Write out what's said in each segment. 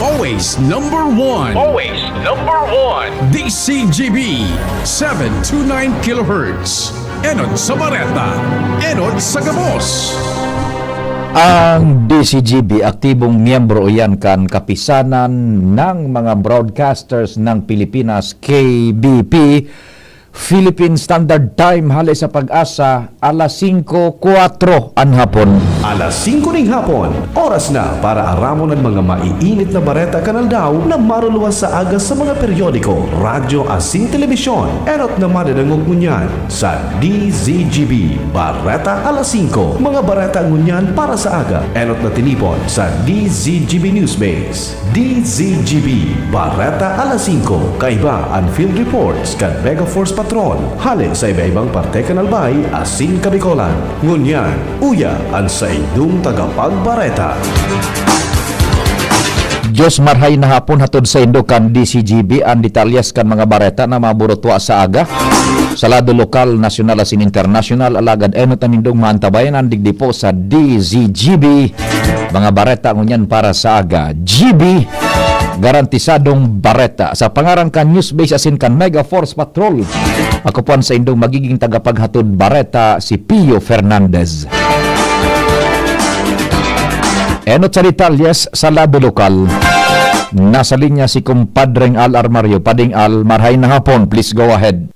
Always number one. Always number one. DCGB 729 kHz. Enod sa Bareta. Enod sa Gabos. Ang DCGB, aktibong miyembro yan kan kapisanan ng mga broadcasters ng Pilipinas, KBP, Philippine Standard Time, hali sa Pag-asa, alas 5:04 ang hapon. Alas 5 ng hapon, oras na para aramon ng mga maiinit na bareta kanal daw na maruluwas sa aga sa mga periodiko, radyo asin telebisyon. Erot na mananangog ngunyan sa DZGB Bareta alas 5. Mga bareta ngunyan para sa aga. Erot na tinipon sa DZGB Newsbase. DZGB Bareta alas 5. Kaiba ang field reports kan Mega Force Patrol. Hali sa iba-ibang parte kanalbay asin kabikolan. Ngunyan, uya ang sa idong tagapagbareta. Diyos marhay na hapon hatod sa Indokan DCGB ang detalyas kan mga bareta na maburutwa sa aga. Sa lado lokal, nasyonal asin international, alagad enot ang indong maantabayan ang digdipo sa DZGB. Mga bareta ngunyan para sa aga. GB, garantisadong bareta. Sa pangarang kan Newsbase asin kan Mega Force Patrol. Ako po sa indong magiging tagapaghatod bareta si Pio Fernandez. Enot sa detalyas sa lado lokal. Nasa linya si kumpadreng Al Armario. Pading Al, marhay na hapon. Please go ahead.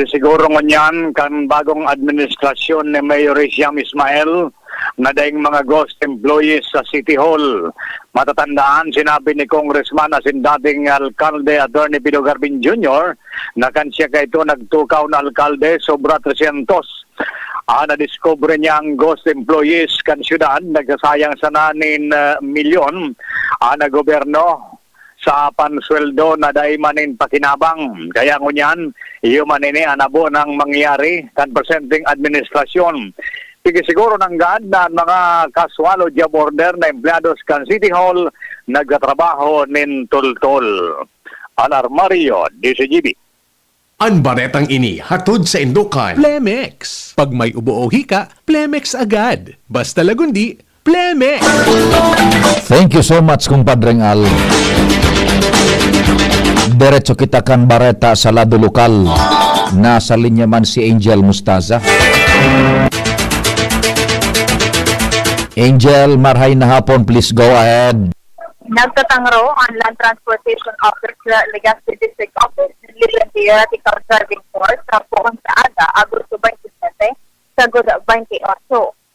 Siguro ngunyan kan bagong administrasyon ni Mayor Siam Ismael na daing mga ghost employees sa City Hall. Matatandaan, sinabi ni Congressman asin dating alkalde Attorney Pido Garbin Jr. na kansya ka ito nagtukaw na alkalde sobra 300. Na-discover niya ang ghost employees kan syudad, nagsasayang sa 9 milyon na gobyerno sa pansweldo na dahil manin pakinabang. Kaya ngunyan, iyo manini anabo ng mangyari kan presenting administrasyon. Sige siguro ng gaan na mga kaswalo job order na empleados kan City Hall nagtatrabaho nin tultol. Alarmario, DCGB. Ang baretang ini hatod sa Indokan. Plemex. Pag may ubo o hika, Plemex agad. Basta lagundi, Plemex. Thank you so much, kumpadreng Al. Diretso kita kan bareta sa lado lokal. Nasa linya man si Angel Mustaza. Angel, marhay na hapon. Please go ahead. Nagtatangro ang Land Transportation Office sa Legazpi District Office ng Lilandia Tikal Driving Force sa buong sa aga, Agosto 27, sa Goda 28.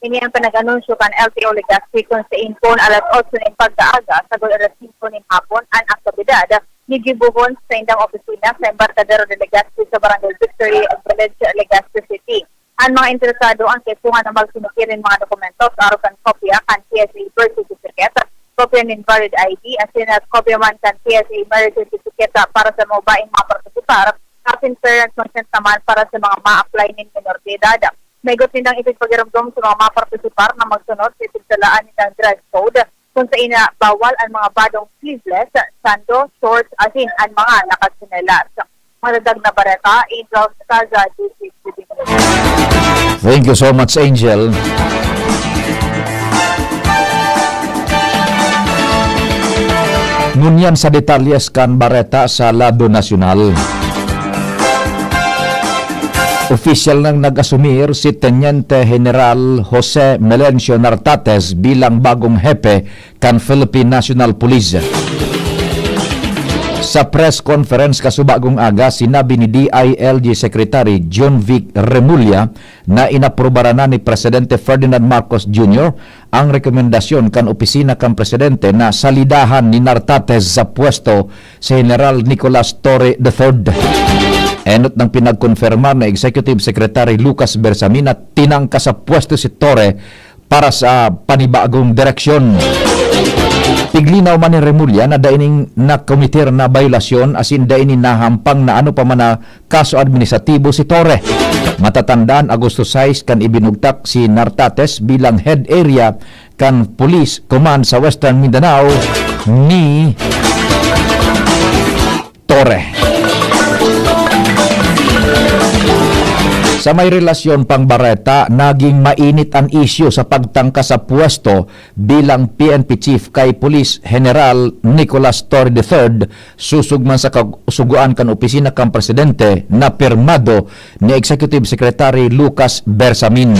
Ini ang pinag-anunsyo kan LTO Legazpi kung sa impon alas 8 ng pagkaaga sa Goda alas 5 ng hapon ang aktibidad ni gibuhon sa indang opisina sa Embarcadero de Legazpi sa Barangay Victory Village, Legazpi City. Ang mga interesado ang kaipungan na magsinukirin mga dokumento sa arukan kopya kan PSA birth certificate, kopya ng valid ID, asin at kopya man kan PSA marriage certificate para sa mabaing mga participar, asin parent consent naman para sa mga ma-apply ng minor de edad. May gut nindang ipagpagiramdom sa mga ma-participar na magsunod sa itigsalaan ng dress code kung sa ina bawal ang mga badong sleeveless, sando, shorts, asin ang mga nakasinelas. Madadag na bareta, Angel Kaza, DCGB. Thank you so much, Angel. Ngunyan sa detalyes kan bareta sa lado nasyonal. Opisyal nang nag-asumir si Teniente General Jose Melencio Nartates bilang bagong hepe kan Philippine National Police. Sa press conference kasubagong aga, sinabi ni DILG Secretary John Vic Remulla na inaprobara na ni Presidente Ferdinand Marcos Jr. ang rekomendasyon kan opisina kan Presidente na salidahan ni Nartates sa pwesto si General Nicolas Torre III. Enot ng pinagkonfirma na Executive Secretary Lucas Bersamin na tinangka sa pwesto si Torre para sa panibagong direksyon. Tiglinaw man ni Remulla na daining nakomitir na violasyon asin daining nahampang na ano pa man na kaso administratibo si Torre. Matatandaan Agosto 6 kan ibinugtak si Nartates bilang head area kan Police Command sa Western Mindanao ni Torre. Sa may relasyon pang Bareta, naging mainit ang isyu sa pagtangka sa pwesto bilang PNP Chief kay Police General Nicolas Torre III, susugman sa kasuguan kan opisina kan presidente na pirmado ni Executive Secretary Lucas Bersamin.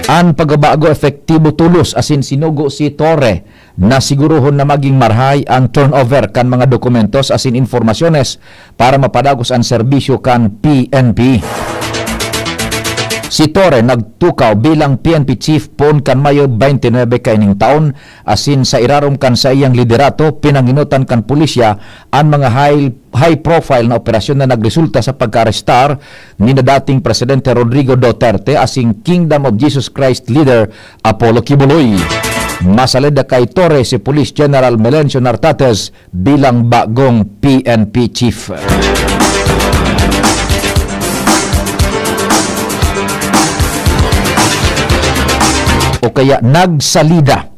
Ang pagbabago efektibo tulos asin sinugo si Torre na siguruhon na maging marhay ang turnover kan mga dokumentos asin informasyones para mapadagos ang serbisyo kan PNP. Si Torre nagtukaw bilang PNP Chief poon kan Mayo 29 kaining taon asin sa irarom kan sa iyang liderato pinanginutan kan pulisya ang mga high profile na operasyon na nagresulta sa pagka-arrestar ni na dating Presidente Rodrigo Duterte asing Kingdom of Jesus Christ leader Apollo Kibuloy. Masalid na kay Torre si Police General Melencio Nartates bilang bagong PNP Chief. O kaya nagsalida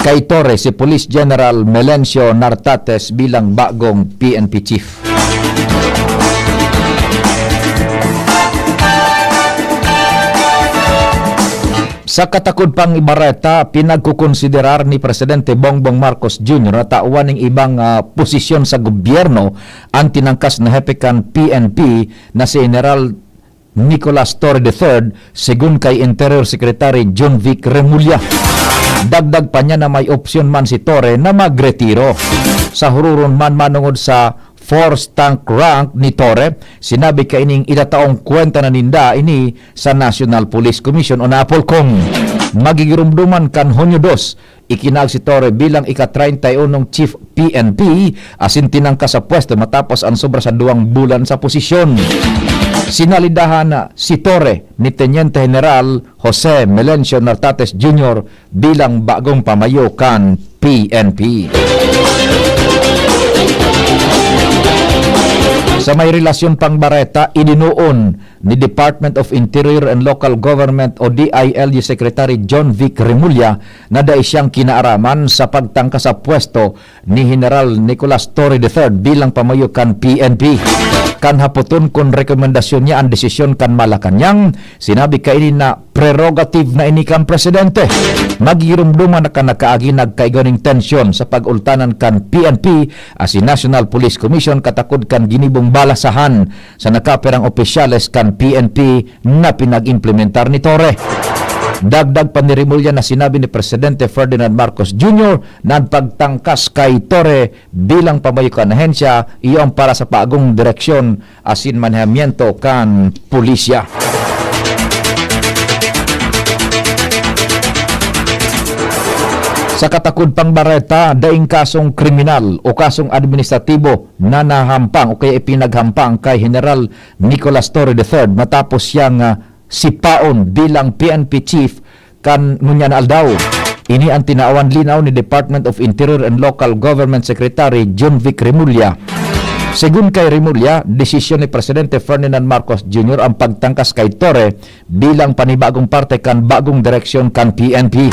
kay Torre si Police General Melencio Nartates bilang bagong PNP Chief. Sa katakod pang Ibarreta, pinagkukonsiderar ni Presidente Bongbong Marcos Jr. na tauan ng ibang posisyon sa gobyerno ang tinangkas na hepe kan PNP na si General Nicolas Torre III segun kay Interior Secretary John Vic Remulla. Dagdag pa niya na may opsyon man si Torre na magretiro. Sa hururon man manungod sa force tank rank ni Torre, sinabi kaining idataong kwenta na ninda ini sa National Police Commission o NAPOLCOM. Magigirumduman kan Hunyo 2, ikinag si Torre bilang ika-31 Chief PNP asin tinangka sa pwesto matapos ang sobra sa 2 bulan sa posisyon. Sinalidahan na si Torre ni Teniente General Jose Melencio Nartates Jr. bilang bagong pamayo kan PNP. Sa may relasyon pang Bareta, idinuon ni Department of Interior and Local Government o DILG Secretary John Vic Remulla na dahil siyang kinaaraman sa pagtangka sa pwesto ni General Nicolas Torre III bilang pamayo kan PNP. Kan haputon kung rekomendasyon niya ang desisyon kan Malacanang, sinabi kainin na prerogative na ini kan presidente. Magirumduman na kan nakaagi nagkaiganing tensyon sa pag-ultanan kan PNP as si National Police Commission katakod kan ginibong balasahan sa nakaperang opisyales kan PNP na pinag-implementar ni Torre. Dagdag pa ni Remulla na sinabi ni Presidente Ferdinand Marcos Jr. na pagtangkas kay Torre bilang pamayo kan ahensya iyon para sa paagong direksyon asin manehamiento kan pulisya. Sa katakod pang Bareta, daing kasong kriminal o kasong administratibo na nahampang o kaya ipinaghampang kay General Nicolas Torre III matapos siyang sipaon bilang PNP Chief kan ngunyan aldaw. Ini ang tinaawan linaw ni Department of Interior and Local Government Secretary John Vic Remulla. Segun kay Remulla, desisyon ni Presidente Ferdinand Marcos Jr. ang pagtangkas kay Torre bilang panibagong parte kan bagong direksyon kan PNP.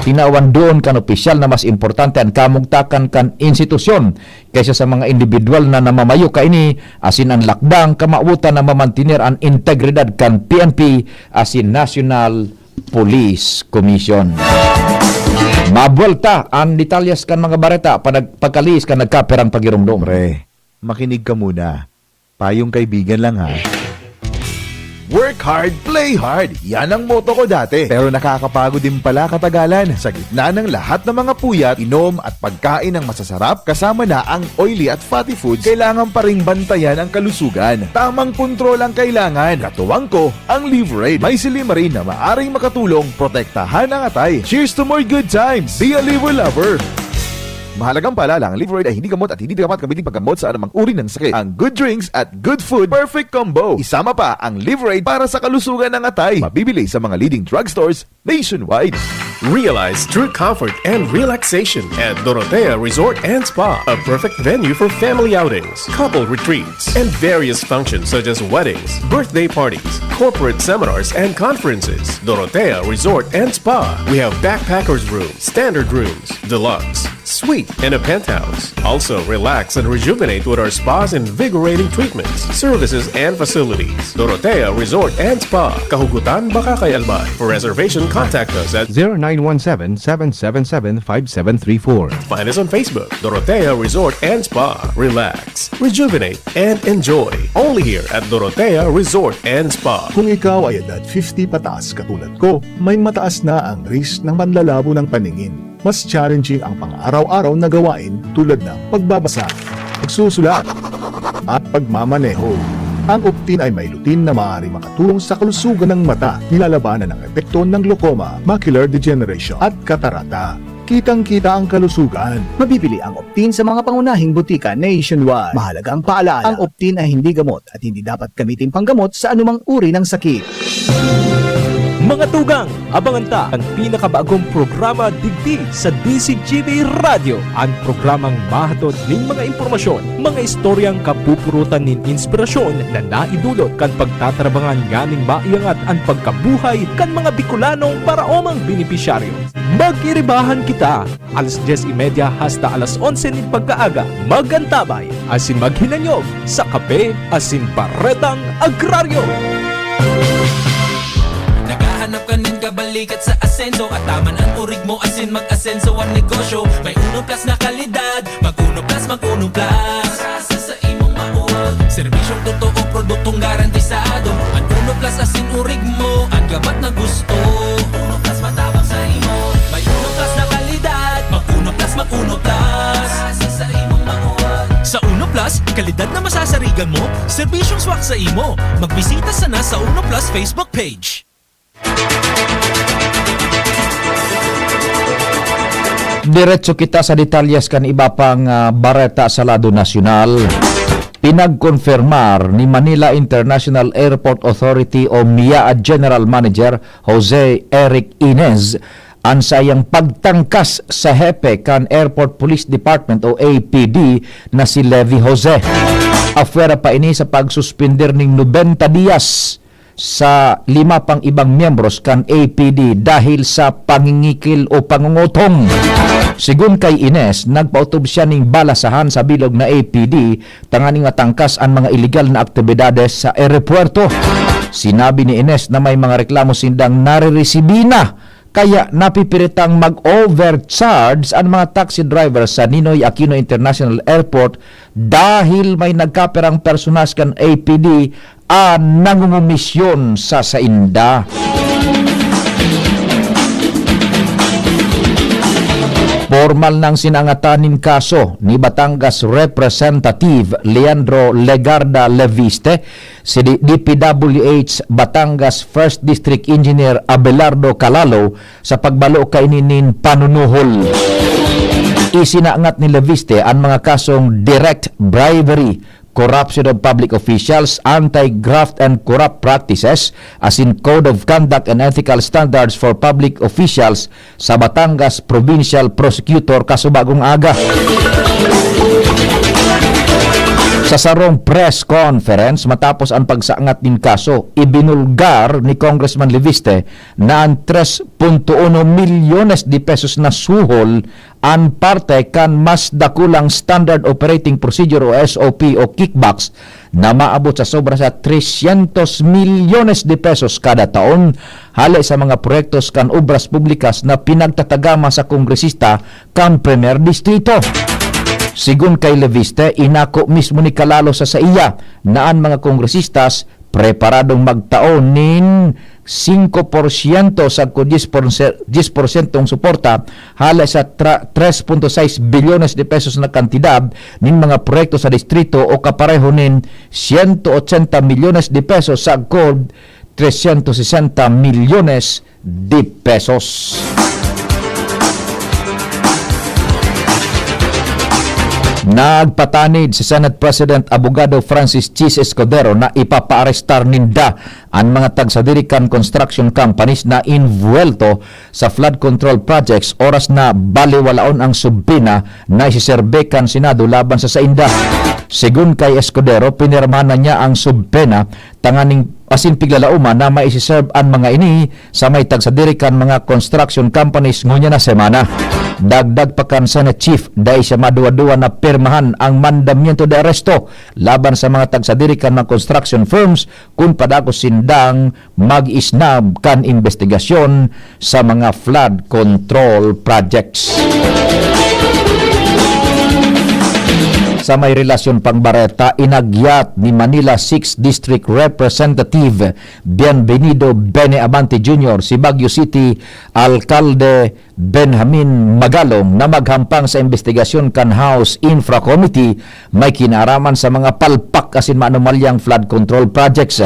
Tinaawan doon kan opisyal na mas importante ang kamugtakan kan institusyon kaysa sa mga individual na namamayo kaini asin ang lakdang kamautan na mamantinir ang integridad kan PNP asin National Police Commission. Mabuelta ang detalyas kan mga Bareta pagkalis kan nagkaperang pagirumdum. Pre, makinig ka muna. Payong kaibigan lang ha. Work hard, play hard. Yan ang motto ko dati. Pero nakakapagod din pala katagalan. Sa gitna ng lahat ng mga puyat, inom at pagkain ng masasarap, kasama na ang oily at fatty foods, kailangan pa ring bantayan ang kalusugan. Tamang kontrol ang kailangan. Katuwang ko, ang Liverade. May silimarin na maaring makatulong, protektahan ang atay. Cheers to more good times. Be a liver lover. Mahalagang paalala, ang Liverade ay hindi gamot at hindi dapat gamitin paggamot sa anumang uri ng sakit. Ang good drinks at good food, perfect combo. Isama pa ang Liverade para sa kalusugan ng atay. Mabibili sa mga leading drugstores nationwide. Realize true comfort and relaxation at Dorotea Resort and Spa, a perfect venue for family outings, couple retreats, and various functions such as weddings, birthday parties, corporate seminars, and conferences. Dorotea Resort and Spa. We have backpackers rooms, standard rooms, deluxe, suite, and a penthouse. Also, relax and rejuvenate with our spas and invigorating treatments, services, and facilities. Dorotea Resort and Spa, Kahugutan, Bakakay, Albay. For reservation, contact us at 0917-777-5734. Find us on Facebook, Dorotea Resort and Spa. Relax, rejuvenate, and enjoy. Only here at Dorotea Resort and Spa. Kung ikaw ay edad 50 pataas katulad ko, may mataas na ang risk ng panlalabo ng paningin. Mas challenging ang pang-araw-araw na gawain tulad ng pagbabasa, pagsusulat, at pagmamaneho. Ang Optin ay may lutin na maaari makatulong sa kalusugan ng mata, nilalabanan ng epekto ng glaucoma, macular degeneration at katarata. Kitang-kita ang kalusugan. Mabibili ang Optin sa mga pangunahing butika nationwide. Mahalagang paalala, ang Optin ay hindi gamot at hindi dapat gamitin panggamot sa anumang uri ng sakit. Mga tugang, abangan ta ang pinakabagong programa digdi sa DCGV Radio. Ang programang mahatod ning mga impormasyon, mga istoryang kapupurutan nin inspirasyon na naidulot kan pagtatrabangan ganing maiangat ang pagkabuhay kan mga Bicolanong paraomang benepisyaryo. Mag-iribahan kita, alas 10:30 hasta alas 11 nin pagkaaga. Magantabay, asin maghinanyog sa kape, asin paretang agraryo. Naghahanap ka ng kabalikat sa asenso at taman ang urig mo asin mag-asenso ang negosyo. May Uno Plus na kalidad, mag-Uno Plus, mag-Uno Plus. Asa sa imong mauwag, serbisyong totoo, produktong garantisado. Ang Uno Plus asin urig mo, ang gamat na gusto. Uno Plus matabang sa imo. May Uno Plus na kalidad, mag-Uno Plus, mag-Uno Plus. Asa sa imong mauwag. Sa Uno Plus, kalidad na masasarigan mo, serbisyong swak sa imo. Magbisita sana sa Uno Plus Facebook page. Diretso kita sa detalyes kan iba pang bareta sa lado nasyonal. Pinagkonfirmar ni Manila International Airport Authority o MIA General Manager Jose Eric Inez ang sayang pagtangkas sa hepe kan Airport Police Department o APD na si Levi Jose. Afwera pa ini sa pagsuspender ning 90 dias sa 5 pang ibang miyembros kan APD dahil sa pangingikil o pangungutong. Sigun kay Ines, nagpautob siya ning balasahan sa bilog na APD tanganing matangkas ang mga illegal na aktibidades sa aeropuerto. Sinabi ni Ines na may mga reklamo sindang nare-resibi na kaya napipiritang mag-overcharge ang mga taxi drivers sa Ninoy Aquino International Airport dahil may nagkaperang personas kan APD nangungumisyon sa sainda. Formal nang sinangatanin kaso ni Batangas Representative Leandro Legarda Leviste, si DPWH Batangas 1st District Engineer Abelardo Calalo sa pagbalo kaininin panunuhol. Isinaangat ni Leviste ang mga kasong direct bribery, corruption of public officials, anti-graft and corrupt practices, as in Code of Conduct and Ethical Standards for Public Officials sa Batangas Provincial Prosecutor kasubagong aga. Sa sarong press conference matapos ang pagsaangat ng kaso, ibinulgar ni Congressman Leviste na ang 3.1 milyones de pesos na suhol ang parte kan mas dakulang Standard Operating Procedure o SOP o kickbacks na maabot sa sobra sa 300 milyones de pesos kada taon hali sa mga proyektos kan obras publikas na pinagtatagama sa kongresista kan Premier Distrito. Sigun kay Leviste, inako mismo ni Calalo sa iya na ang mga kongresistas preparadong magtaon nin 5% sa 10% suporta hala sa 3.6 bilyones de pesos na kantidad nin mga proyekto sa distrito o kapareho nin 180 milyones de pesos sa 360 milyones de pesos. Nagpatanid si Senate President Abogado Francis Chis Escudero na ipapaarestar ninda ang mga tagsadirikan construction companies na invuelto sa flood control projects oras na baliwalaon ang subbina na isiserbekan Senado laban sa sainda. Sigun kay Escudero, pinirmahan na niya ang subpena tanganing asin piglalauma na maisiserve ang mga ini sa may tagsadirikan mga construction companies ngunya na semana. Dagdag pa kan Senate Chief dahil siya maduwa-duwa na pirmahan ang mandamiento de arresto laban sa mga tagsadiri kan mga construction firms kung padako sindang mag-isnab kan investigasyon sa mga flood control projects. Sa may relasyon pangbareta, inagyat ni Manila 6th District Representative Bienvenido Bene Abante Jr. si Baguio City Alcalde Benjamin Magalong na maghampang sa investigasyon kan House Infra Committee may kinaraman sa mga palpak asin maanumalyang flood control projects.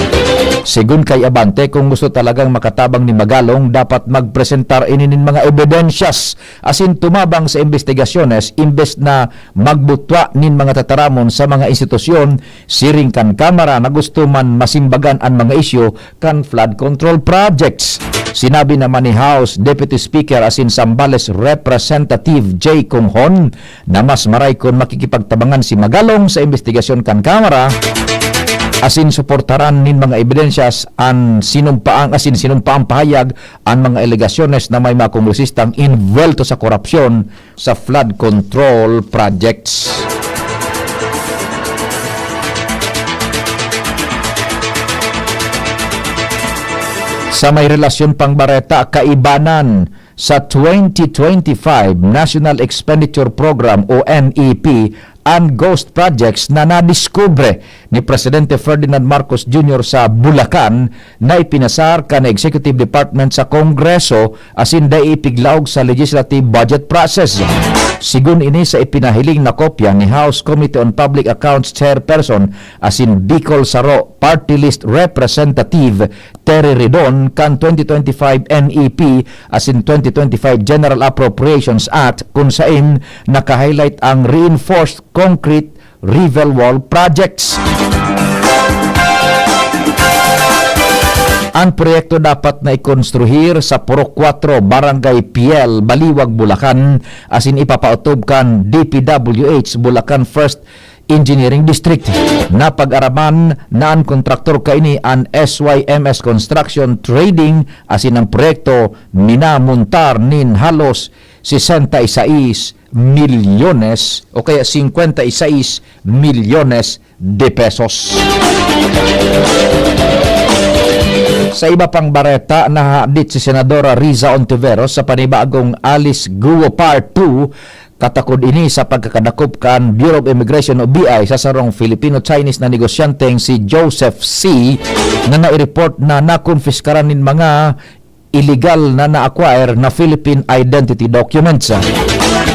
Sigun kay Abante, kung gusto talagang makatabang ni Magalong, dapat magpresentar ininin mga ebidensyas asin tumabang sa investigasyones imbes na magbutwa nin mga tataramon sa mga institusyon siring kan kamera na gusto man masimbagan ang mga isyu kan flood control projects. Sinabi naman ni House Deputy Speaker asin Zambales Representative J. Conghon na mas maray kon makikipagtabangan si Magalong sa investigasyon kan kamera asin suportaran nin mga ebidensyas an sinumpaang pahayag ang mga alegasyones na may mga kongresistang involved sa korupsyon sa flood control projects. Sa may relasyon pangbareta, kaibanan sa 2025 National Expenditure Program o NEP ang ghost projects na nadiskubre ni Presidente Ferdinand Marcos Jr. sa Bulacan na ipinasar ka na Executive Department sa Kongreso asin day ipiglaog sa legislative budget process. Sigun ini sa ipinahiling na kopya ni House Committee on Public Accounts Chairperson asin Bicol Saro Party List Representative Terry Ridon kan 2025 NEP asin 2025 General Appropriations Act kung saan naka-highlight ang reinforced concrete river wall projects. Ang proyekto dapat na ikonstruhir sa Purok 4, Barangay PL, Baliwag, Bulacan asin ipapautob kan DPWH Bulacan First Engineering District. Na pag-araman na ang kontraktor kaini ang SYMS Construction Trading asin ang proyekto minamuntar nin halos 66 milyones o kaya 56 milyones de pesos. Sa iba pang bareta, nahadit si Senadora Riza Ontiveros sa panibagong Alice Guo Part 2 katakod ini sa pagkakadakop kan Bureau of Immigration o BI sa sarong Filipino-Chinese na negosyanteng si Joseph C. na nai-report na nakonfiskaran nin mga illegal na na-acquire na Philippine identity documents.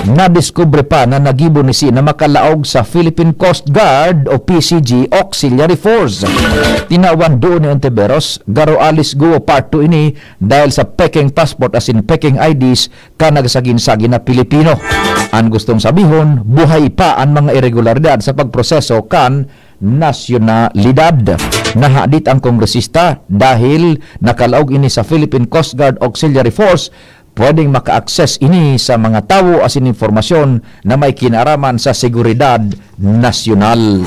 Nadiskubre pa na nagibo ni si na makalaog sa Philippine Coast Guard o PCG Auxiliary Force. Tinawan doon ni Ontiveros, Garo Alice Guo Part 2 ini dahil sa peking passport asin peking IDs ka nagsagin-sagin na Pilipino. Ang gustong sabihon, buhay pa ang mga irregularidad sa pagproseso kan nasyonalidad. Nahadit ang kongresista dahil nakalaog ini sa Philippine Coast Guard Auxiliary Force, pwedeng maka-access ini sa mga tawo asin informasyon na may kinaraman sa seguridad nasyonal.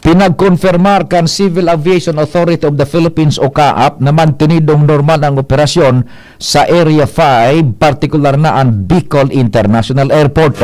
Pinagkonfirmar kan Civil Aviation Authority of the Philippines o CAAP na mantinidong normal ang operasyon sa Area 5, partikular na ang Bicol International Airport.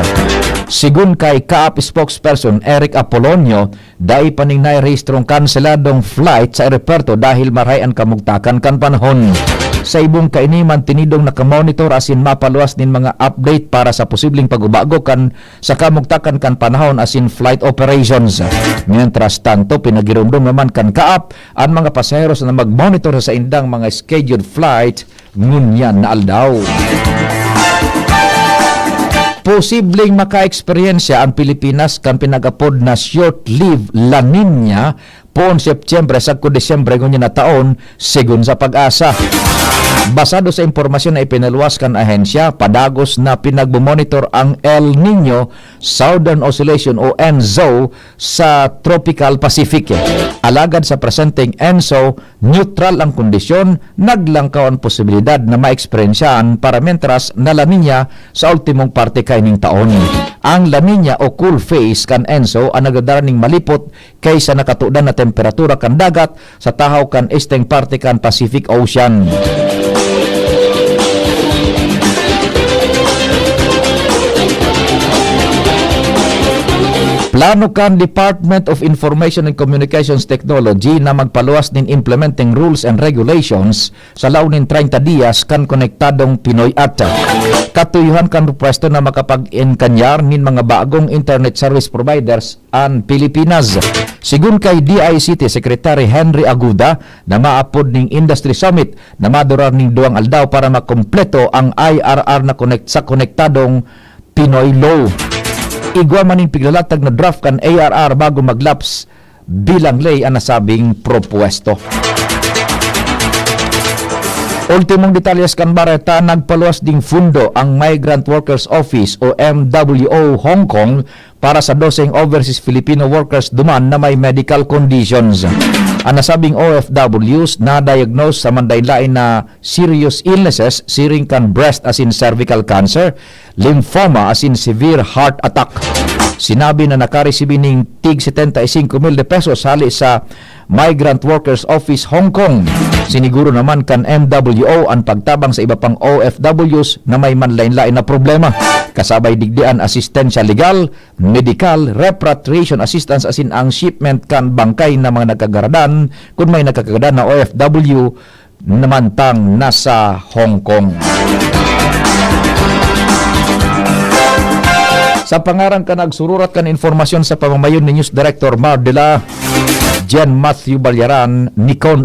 Sigun kay CAAP spokesperson Eric Apolonio, dai paning nairehistrong kanseladong flight sa aeroporto dahil maray ang kamugtakan kan panahon. Sa ibong kaini mantinidong nakamonitor asin mapaluwas nin mga update para sa posibleng pag-ubago kan sa kamugtakan kan panahon asin flight operations. Mientras tanto, pinagirumdum naman kan CAAP ang mga pasaheros na mag-monitor sa indang mga scheduled flight ngunyan na aldaw. Posibleng maka-eksperyensya ang Pilipinas kan pinagapod na short-lived La Nina poon Septyembre sa Desyembre ngunyan na taon sigun sa Pag-asa. Basado sa impormasyon na ipinaluwas kan ahensya, padagos na pinagmonitor ang El Nino Southern Oscillation o ENSO sa Tropical Pacific. Alagad sa presenteng ENSO, neutral ang kondisyon, naglangkaw ang posibilidad na maeksperiensyahan paramentras na La Nina sa ultimong parte kaining taon. Ang La Nina o cool phase kan ENSO ang nagdaraning malipot kaysa nakatudan na temperatura kan dagat sa tahaw kan esteng parte kan Pacific Ocean. Plano kan Department of Information and Communications Technology na magpaluwas nin implementing rules and regulations sa launin 30 dias kan konektadong Pinoy Act. Katuyuhan kan pwesto na makapag-enkanyar nin mga bagong internet service providers ang Pilipinas. Sigun kay DICT Secretary Henry Aguda na maapod ning Industry Summit na madurar ning duwang aldaw para makompleto ang IRR na sa konektadong Pinoy Law. Igwa maning piglalatag na draft kan ARR bago maglaps bilang lay ang nasabing propwesto. Ultimong detalyes kan Bareta, nagpaluwas ding fundo ang Migrant Workers Office o MWO Hong Kong para sa 12 overseas Filipino workers duman na may medical conditions. Ang nasabing OFWs na-diagnose sa mandaylain na serious illnesses, siring kan breast as in cervical cancer, lymphoma as in severe heart attack. Sinabi na nakaresibi ning tig 75,000 pesos hali sa Migrant Workers Office Hong Kong. Siniguro naman kan MWO ang pagtabang sa iba pang OFWs na may manlain-lain na problema. Kasabay digdian asistensya legal, medical, repatriation assistance asin ang shipment kan bangkay na mga nagkagaradan kung may nagkagaradan na OFW naman tang nasa Hong Kong. Sa pangaran ka nagsururat kan informasyon sa pamamayon ni News Director Mardela, Jen Matthew Balyaran, Nicole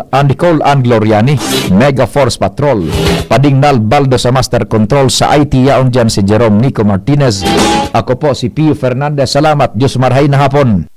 Ann Gloriani, Mega Force Patrol, Padingnal Baldo sa Master Control, sa IT yaon dyan si Jerome Nico Martinez. Ako po si Pio Fernandez. Salamat. Diyos marhay na hapon.